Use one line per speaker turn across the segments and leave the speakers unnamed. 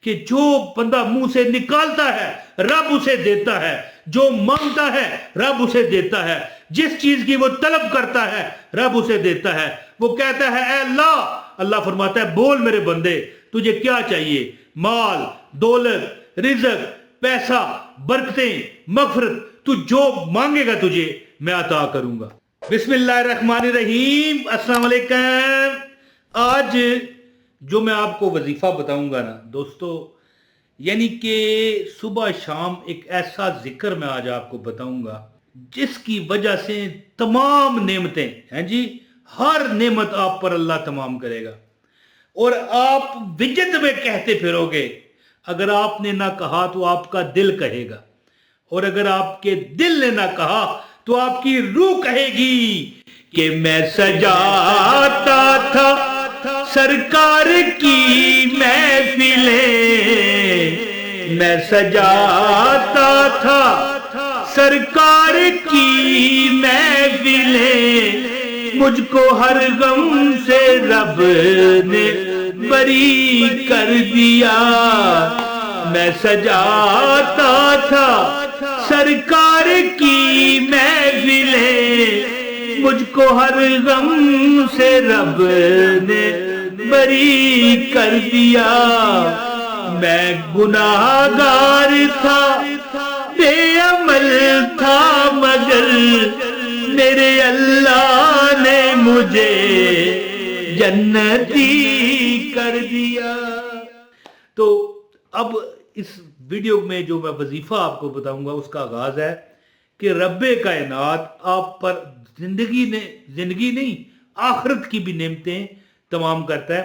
کہ جو بندہ منہ سے نکالتا ہے رب اسے دیتا ہے، جو مانگتا ہے رب اسے دیتا ہے، جس چیز کی وہ طلب کرتا ہے رب اسے دیتا ہے۔ وہ کہتا ہے اے اللہ، اللہ فرماتا ہے بول میرے بندے تجھے کیا چاہیے، مال، دولت، رزق، پیسہ، برکتیں، مغفرت، تو جو مانگے گا تجھے میں عطا کروں گا۔ بسم اللہ الرحمن الرحیم۔ السلام علیکم۔ آج جو میں آپ کو وظیفہ بتاؤں گا نا دوستو، یعنی کہ صبح شام ایک ایسا ذکر میں آج آپ کو بتاؤں گا جس کی وجہ سے تمام نعمتیں ہیں جی، ہر نعمت آپ پر اللہ تمام کرے گا، اور آپ وجد میں کہتے پھرو گے۔ اگر آپ نے نہ کہا تو آپ کا دل کہے گا، اور اگر آپ کے دل نے نہ کہا تو آپ کی روح کہے گی کہ میں سجاتا تھا سرکار کی محفلیں، میں سجاتا تھا سرکار کی محفلیں، مجھ کو ہر غم سے رب نے بری کر دیا، میں سجاتا تھا سرکار کی محفلیں، مجھ کو ہر غم سے رب نے بری کر دیا، میں گناہگار تھا بے عمل تھا مگر میرے اللہ نے مجھے جنتی کر دیا۔ تو اب اس ویڈیو میں جو میں وظیفہ آپ کو بتاؤں گا اس کا آغاز ہے کہ رب کائنات آپ پر زندگی نہیں آخرت کی بھی نعمتیں تمام کرتا ہے۔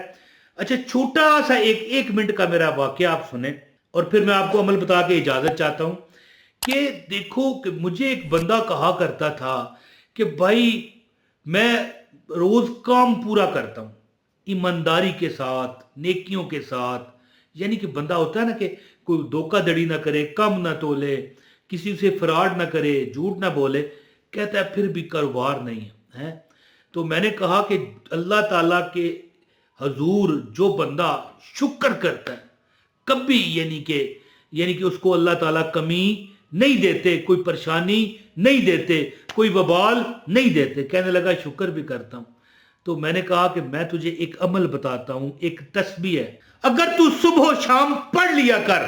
اچھا، چھوٹا سا ایک منٹ کا میرا واقعہ آپ سنیں اور پھر میں آپ کو عمل بتا کے اجازت چاہتا ہوں۔ کہ دیکھو کہ مجھے ایک بندہ کہا کرتا تھا کہ بھائی میں روز کام پورا کرتا ہوں ایمانداری کے ساتھ، نیکیوں کے ساتھ، یعنی کہ بندہ ہوتا ہے نا کہ کوئی دھوکہ دھڑی نہ کرے، کم نہ تولے، کسی سے فراڈ نہ کرے، جھوٹ نہ بولے، کہتا ہے پھر بھی کاروبار نہیں ہے۔ تو میں نے کہا کہ اللہ تعالیٰ کے حضور جو بندہ شکر کرتا ہے کبھی یعنی کہ اس کو اللہ تعالیٰ کمی نہیں دیتے، کوئی پریشانی نہیں دیتے، کوئی وبال نہیں دیتے، کہنے لگا شکر بھی کرتا ہوں۔ تو میں نے کہا کہ میں تجھے ایک عمل بتاتا ہوں، ایک تسبیح ہے، اگر تو صبح و شام پڑھ لیا کر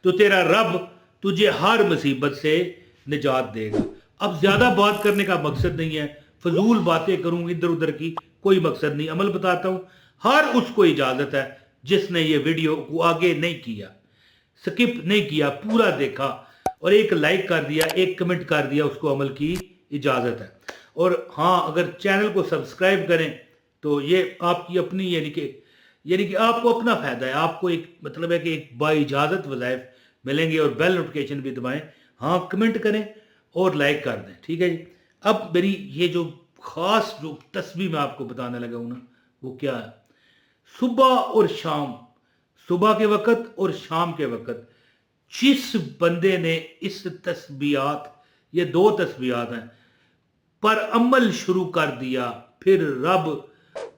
تو تیرا رب تجھے ہر مصیبت سے نجات دے گا۔ اب زیادہ بات کرنے کا مقصد نہیں ہے، فضول باتیں کروں ادھر ادھر کی کوئی مقصد نہیں، عمل بتاتا ہوں۔ ہر اس کو اجازت ہے جس نے یہ ویڈیو کو آگے نہیں کیا، سکپ نہیں کیا، پورا دیکھا اور ایک لائک کر دیا، ایک کمنٹ کر دیا، اس کو عمل کی اجازت ہے۔ اور ہاں، اگر چینل کو سبسکرائب کریں تو یہ آپ کی اپنی یعنی کہ آپ کو اپنا فائدہ ہے، آپ کو ایک مطلب ہے کہ ایک با اجازت وظائف ملیں گے، اور بیل نوٹیفکیشن بھی دبائیں، ہاں کمنٹ کریں اور لائک کر دیں، ٹھیک ہے جی۔ اب میری یہ جو خاص جو تسبیح میں آپ کو بتانے لگا ہوں نا وہ کیا ہے، صبح اور شام، صبح کے وقت اور شام کے وقت جس بندے نے اس تسبیحات، یہ 2 تسبیحات ہیں، پر عمل شروع کر دیا، پھر رب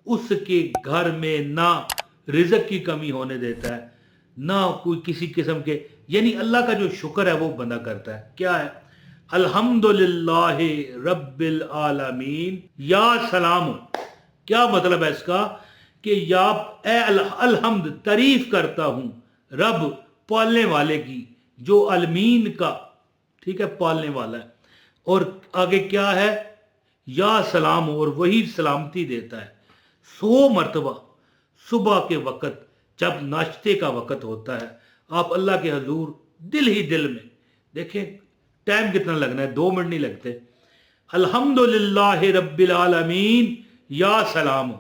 اس کے گھر میں نہ رزق کی کمی ہونے دیتا ہے، نہ کوئی کسی قسم کے، یعنی اللہ کا جو شکر ہے وہ بندہ کرتا ہے۔ کیا ہے؟ الحمدللہ رب العالمین یا سلام۔ کیا مطلب ہے اس کا؟ کہ یا اے الحمد، تعریف کرتا ہوں رب پالنے والے کی، جو عالمین کا، ٹھیک ہے، پالنے والا ہے، اور آگے کیا ہے؟ یا سلام، اور وہی سلامتی دیتا ہے۔ 100 مرتبہ صبح کے وقت جب ناشتے کا وقت ہوتا ہے آپ اللہ کے حضور دل ہی دل میں دیکھیں، ٹائم کتنا لگنا ہے، 2 منٹ نہیں لگتے۔ الحمدللہ رب العالمین یا سلام،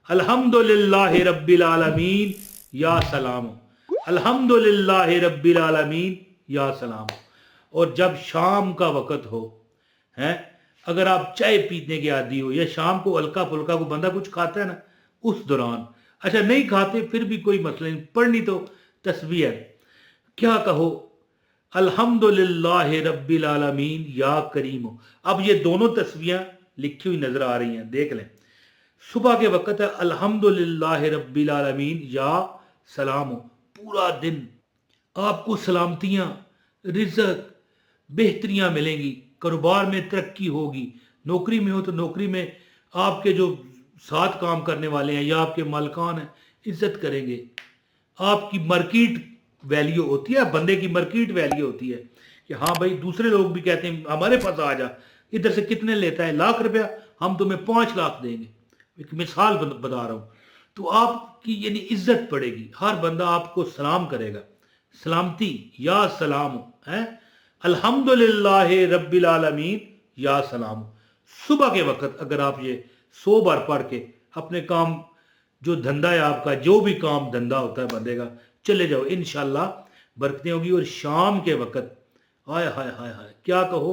الحمدللہ رب العالمین یا سلام، الحمدللہ رب العالمین یا سلام۔ اور جب شام کا وقت ہو، اگر آپ چائے پینے کے عادی ہو، یا شام کو ہلکا پھلکا کو بندہ کچھ کھاتا ہے نا، اس دوران، اچھا نہیں کھاتے پھر بھی کوئی مسئلہ نہیں، پڑھنی تو تسبیح ہے، کیا کہو؟ الحمدللہ رب العالمین یا کریم۔ اب یہ دونوں تسبیحاں لکھی ہوئی نظر آ رہی ہیں، دیکھ لیں۔ صبح کے وقت ہے الحمدللہ رب العالمین یا سلام، पूरा दिन आपको सलामतियाँ, रिज़्क़, बेहतरियाँ मिलेंगी, कारोबार में तरक्की होगी, नौकरी में हो तो नौकरी में आपके जो साथ काम करने वाले हैं या आपके मालिकान हैं इज्जत करेंगे। आपकी मार्केट वैल्यू होती है, बंदे की मार्केट वैल्यू होती है कि हाँ भाई, दूसरे लोग भी कहते हैं हमारे पास आ जा, इधर से कितने लेता है, 1 लाख रुपया, हम तुम्हें 5 लाख देंगे। एक मिसाल बता रहा हूँ। तो आपकी यानी इज्जत पड़ेगी, हर बंदा आपको सलाम करेगा, सलामती या सलाम है, अल्हम्दुलिल्लाह रब्बिल आलमीन या सलाम। सुबह के वक्त अगर आप ये 100 बार पढ़ के अपने काम, जो धंधा है आपका, जो भी काम धंधा होता है बंदे का, चले जाओ, इंशाल्लाह बरकतें होगी। और शाम के वक्त हाय हाय हाय हाय क्या कहो,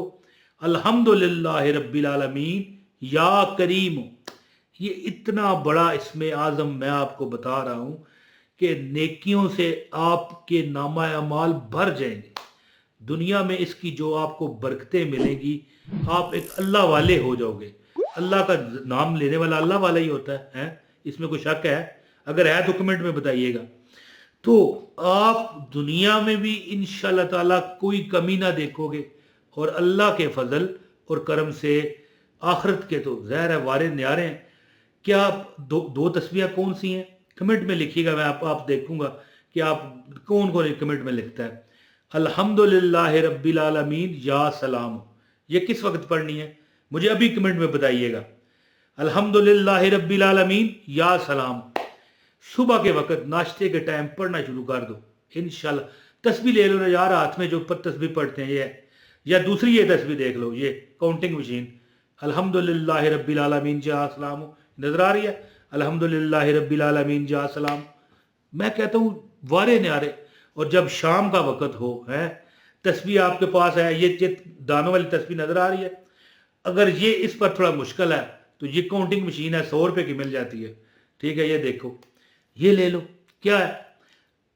अल्हम्दुलिल्लाह रब्बिल आलमीन या करीम। ये इतना बड़ा इसमें आज़म मैं आपको बता रहा हूँ कि नेकियों से आपके नामा अमाल भर जाएंगे। दुनिया में इसकी जो आपको बरकतें मिलेंगी, आप एक अल्लाह वाले हो जाओगे। अल्लाह का नाम लेने वाला अल्लाह वाला ही होता है, इसमें कोई शक है? अगर है तो कमेंट में बताइएगा। तो आप दुनिया में भी इंशाअल्लाह ताला कोई कमी ना देखोगे, और अल्लाह के फजल और करम से आखिरत के तो ज़हर है वारे न्यारे हैं। क्या दो तस्बीह कौन सी हैं? कमेंट में लिखिएगा, मैं आप देखूंगा कि आप कौन कौन कमेंट में लिखता है। अल्हम्दुलिल्लाह रब्बिल आलमीन या सलाम, ये किस वक्त पढ़नी है मुझे अभी कमेंट में बताइएगा। अल्हम्दुलिल्लाह रब्बिल आलमीन या सलाम, सुबह के वक्त नाश्ते के टाइम पढ़ना शुरू कर दो इंशाल्लाह। तस्बीह ले लो ना यार हाथ में, जो तस्बीह पढ़ते हैं ये, या दूसरी ये तस्बीह देख लो, ये काउंटिंग मशीन, अल्हम्दुलिल्लाह रब्बिल आलमीन या सलाम, नजर आ रही है? अल्हम्दुलिल्लाह रब्बिल आलमीन या सलाम। मैं कहता हूँ वारे न्यारे। और जब शाम का वक्त हो, है, तस्बीह आपके पास है, ये दानों वाली तस्बीह नजर आ रही है, अगर ये इस पर थोड़ा मुश्किल है तो ये काउंटिंग मशीन है, 100 रुपए की मिल जाती है, ठीक है, ये देखो, ये ले लो। क्या है,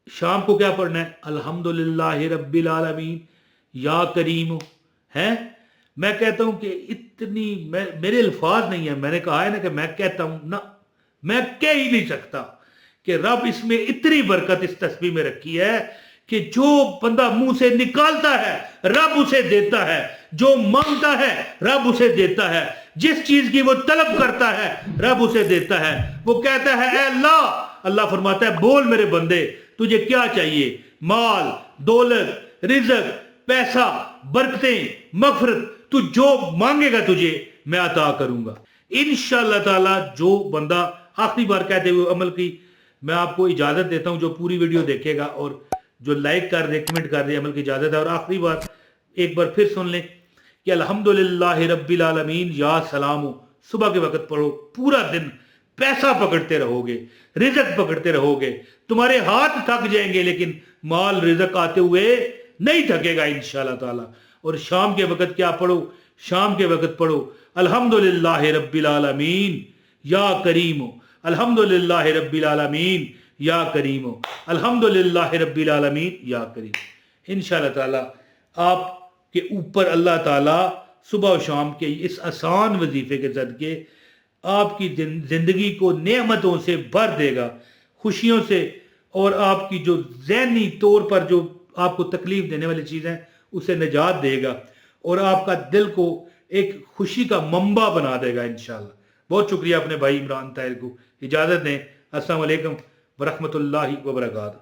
शाम को क्या पढ़ना है? अल्हम्दुलिल्लाह रब्बिल आलमीन या करीम है। मैं कहता हूं कि इतनी मेरे अल्फाज नहीं है, मैंने कहा है ना कि मैं कहता हूं ना, मैं कह ही नहीं सकता कि रब इसमें इतनी बरकत इस तस्बीह में रखी है कि जो बंदा मुंह से निकालता है रब उसे देता है, जो मांगता है रब उसे देता है, जिस चीज की वो तलब करता है रब उसे देता है। वो कहता है ऐ अल्लाह, अल्लाह फरमाता है बोल मेरे बंदे तुझे क्या चाहिए, माल, दौलत, रिज़्क़, पैसा, बरकतें, मगफरत, तू जो मांगेगा तुझे मैं अता करूंगा इंशाअल्लाह ताला। जो बंदा आखिरी बार कहते हुए अमल की मैं आपको इजाजत देता हूं, जो पूरी वीडियो देखेगा और जो लाइक कर दे, कमेंट कर दे, अमल की इजाजत है। और आखिरी बार एक बार फिर सुन लें कि अल्हम्दुलिल्लाह रब्बिल आलमीन या सलाम, सुबह के वक्त पढ़ो, पूरा दिन पैसा पकड़ते रहोगे, रिज़्क़ पकड़ते रहोगे, तुम्हारे हाथ थक जाएंगे लेकिन माल रिज़्क़ आते हुए नहीं थकेगा इंशाअल्लाह ताला। और शाम के वक्त क्या पढ़ो? शाम के वक्त पढ़ो अल्हम्दुलिल्लाह रब्बिल आलमीन या करीम, अल्हम्दुलिल्लाह रब्बिल आलमीन या करीम, अल्हम्दुलिल्लाह रब्बिल आलमीन या करीम। इंशाअल्लाह ताला आपके ऊपर अल्लाह ताला सुबह और शाम के इस आसान वजीफे के सदके आपकी जिंदगी को नेमतों से भर देगा, खुशियों से, और आपकी जो ज़हनी तौर पर जो आपको तकलीफ देने वाली चीज़ है उसे निजात देगा, और आपका दिल को एक खुशी का मंबा बना देगा इंशाअल्लाह। बहुत शुक्रिया अपने भाई इमरान ताहिर को। इजाज़त दें। अस्सलाम वालेकुम व रहमतुल्लाहि व बरकातहू।